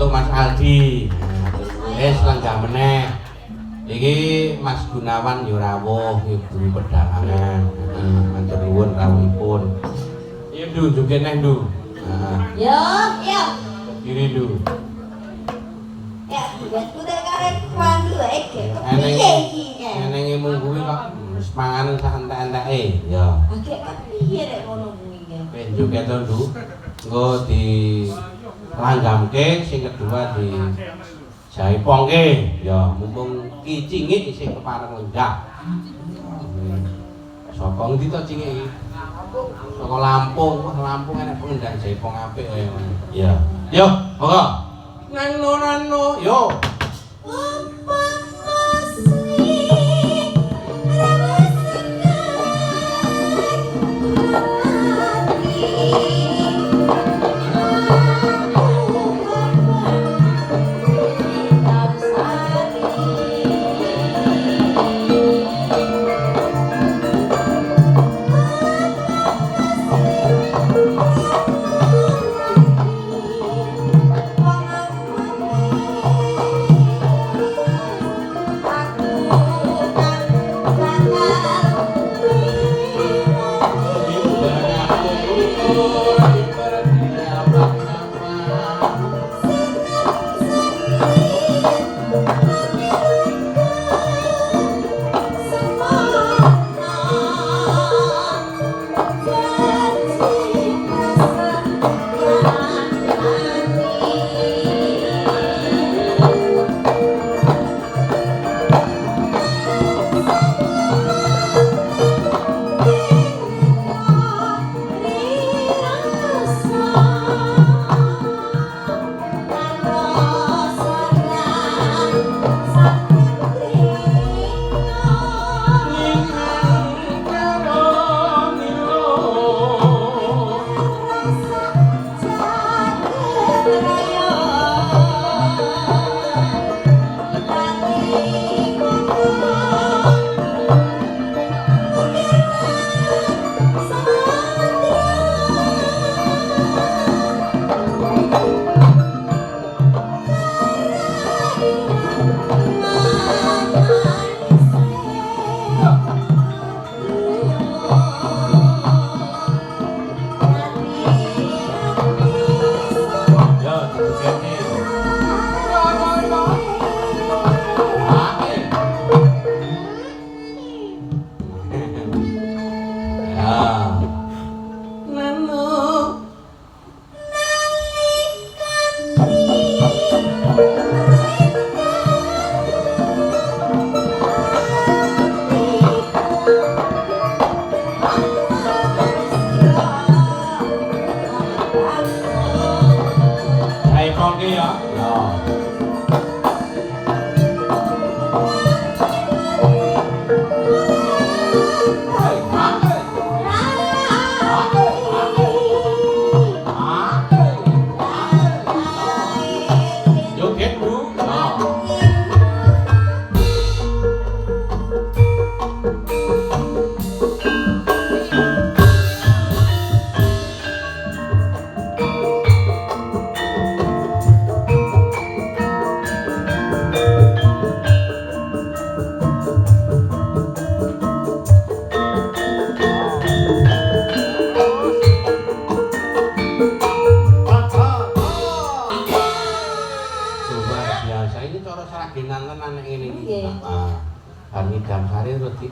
untuk Mas Aldi. Wis lenggah meneh. Iki Mas Gunawan yo rawuh ibu pedalangan. Matur nuwun rawuhipun. Iya Ndu, njuke neh Ndu. Yo, yo. Kiri Ndu. Ya, buatku tak karek wangi wae ge. Eneng Piye iki? enenge mung kuwi kok wis manganen sak entek-enteke. Ya. Agek kepiye rek ngono kuwi ge. Wis njuke to Ndu. Engko di langgamke sing kedua di jaipongke. Ya, mumpung ki cingik isih kepareng lenggah. Saka ngendi to cingik iki? Saka Lampung. Wah, Lampung enek pengendang jaipong apik kaya ngono. Ya. Yo, monggo. Nano yo.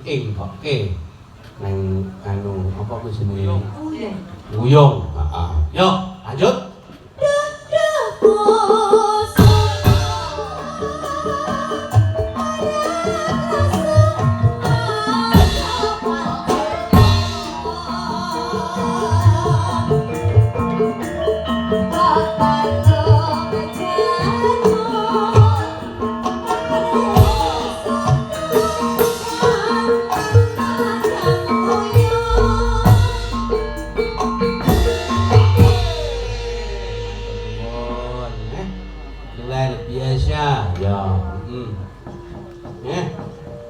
Diingkoke nang anu apa kuwi jenenge? Uyung. Yo, lanjut.